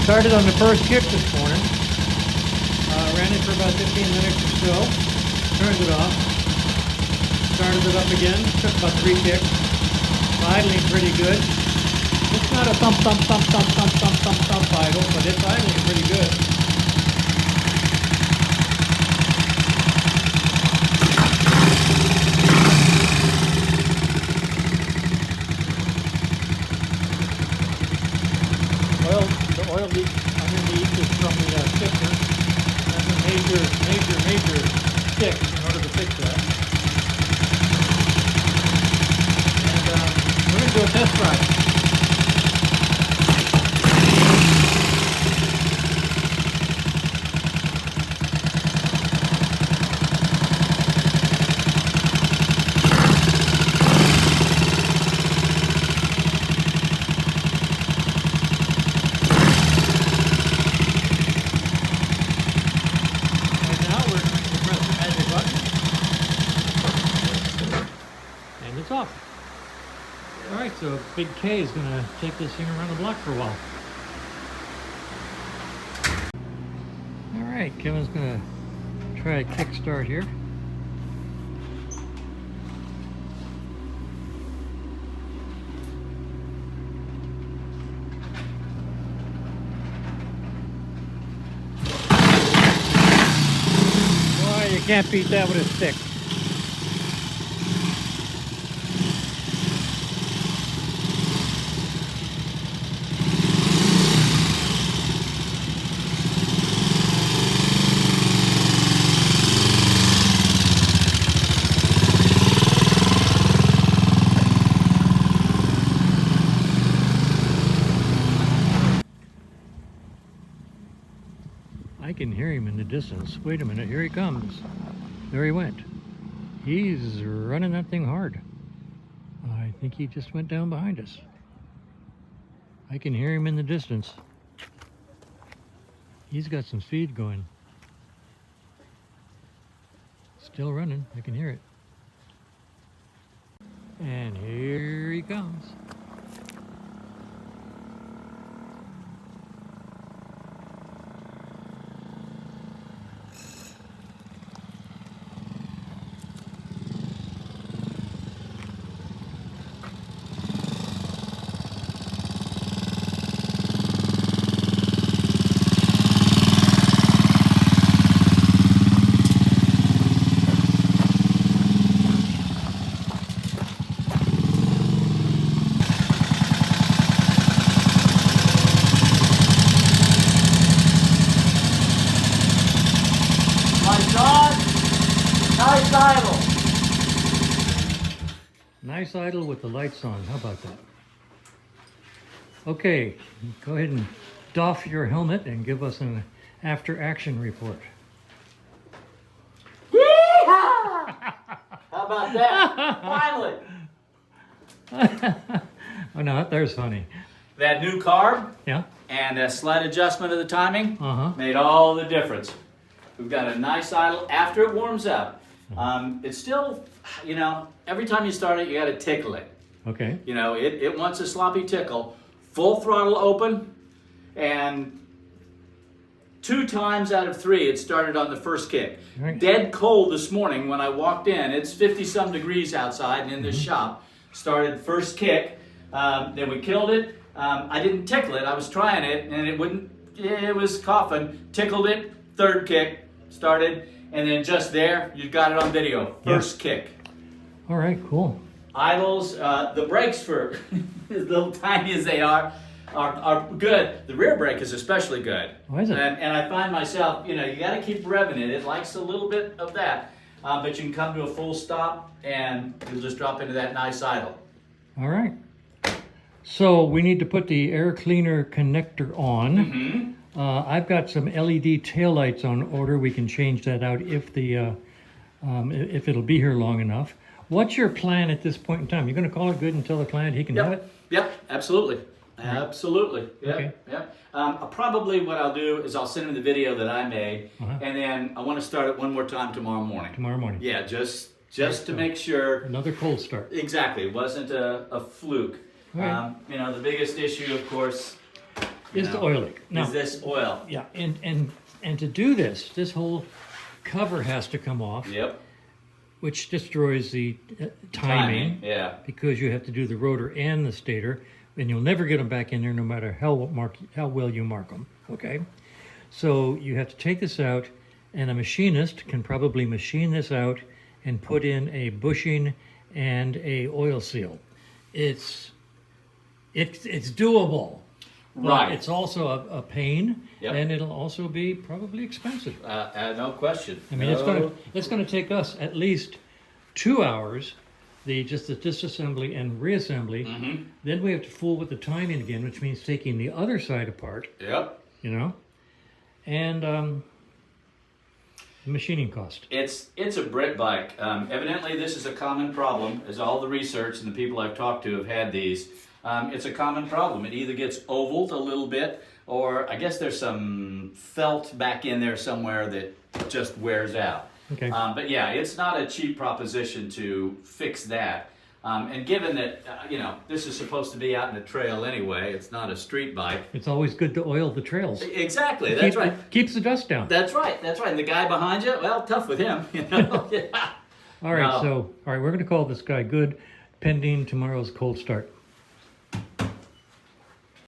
Started on the first kick this morning. Ran it for about 15 minutes or so. Turned it off. Started it up again. Took about 3 kicks. Idling pretty good. It's not a thump idle, but it's idling pretty good. The oil leak underneath is from the shifter. That's a major fix in order to fix that. And we're going to do a test drive. It's off. All right, so Big K is going to take this thing around the block for a while. All right, Kevin's going to try a kickstart here. Boy, you can't beat that with a stick. I can hear him in the distance. Wait a minute, here he comes. There he went. He's running that thing hard. I think he just went down behind us. I can hear him in the distance. He's got some speed going. Still running, I can hear it. And here he comes. Nice idle. Nice idle with the lights on. How about that? Okay, go ahead and doff your helmet and give us an after-action report. Yeehaw! How about that? Finally. Oh no, there's funny. That new carb Yeah? and a slight adjustment of the timing Uh-huh. made all the difference. We've got a nice idle after it warms up. It's still, you know, every time you start it, you got to tickle it. Okay. You know, it wants a sloppy tickle. Full throttle open, and 2 times out of 3 it started on the first kick. Right. Dead cold this morning when I walked in. It's 50-some degrees outside and in this shop. Started first kick, then we killed it. I didn't tickle it. I was trying it, and it wouldn't. It was coughing. Tickled it. Third kick started, and then just there, you got it on video. First kick. All right, cool. Idles, the brakes, for as little tiny as they are good. The rear brake is especially good. Why is it? And I find myself, you know, you got to keep revving it. It likes a little bit of that, but you can come to a full stop and you'll just drop into that nice idle. All right. So we need to put the air cleaner connector on. Mm-hmm. I've got some LED taillights on order. We can change that out if if it'll be here long enough. What's your plan at this point in time? You're going to call it good and tell the client he can have it? Yep, absolutely. Absolutely. Yep. Okay. Yep. Probably what I'll do is I'll send him the video that I made, and then I want to start it one more time tomorrow morning. Tomorrow morning. Yeah, just to make sure. Another cold start. Exactly. It wasn't a fluke. Right. You know, the biggest issue, of course, is the oil leak. Now, Is this oil? yeah, and to do this, this whole cover has to come off, Yep. which destroys the timing. Yeah. Because you have to do the rotor and the stator, and you'll never get them back in there no matter how well you mark them, okay? So you have to take this out, and a machinist can probably machine this out and put in a bushing and a oil seal. It's doable. But Right. it's also a pain, Yep. and it'll also be probably expensive. No question. I mean, it's going to take us at least 2 hours, just the disassembly and reassembly. Mm-hmm. Then we have to fool with the timing again, which means taking the other side apart, Yep. you know, and machining cost. It's a Brit bike. Evidently, this is a common problem, as all the research and the people I've talked to have had these. It's a common problem. It either gets ovaled a little bit, or I guess there's some felt back in there somewhere that just wears out. Okay. But yeah, it's not a cheap proposition to fix that. And given that, this is supposed to be out in the trail anyway, it's not a street bike. It's always good to oil the trails. Exactly, that's right. It keeps the dust down. That's right, that's right. And the guy behind you, well, tough with him, Yeah. All right, No. we're going to call this guy good, pending tomorrow's cold start.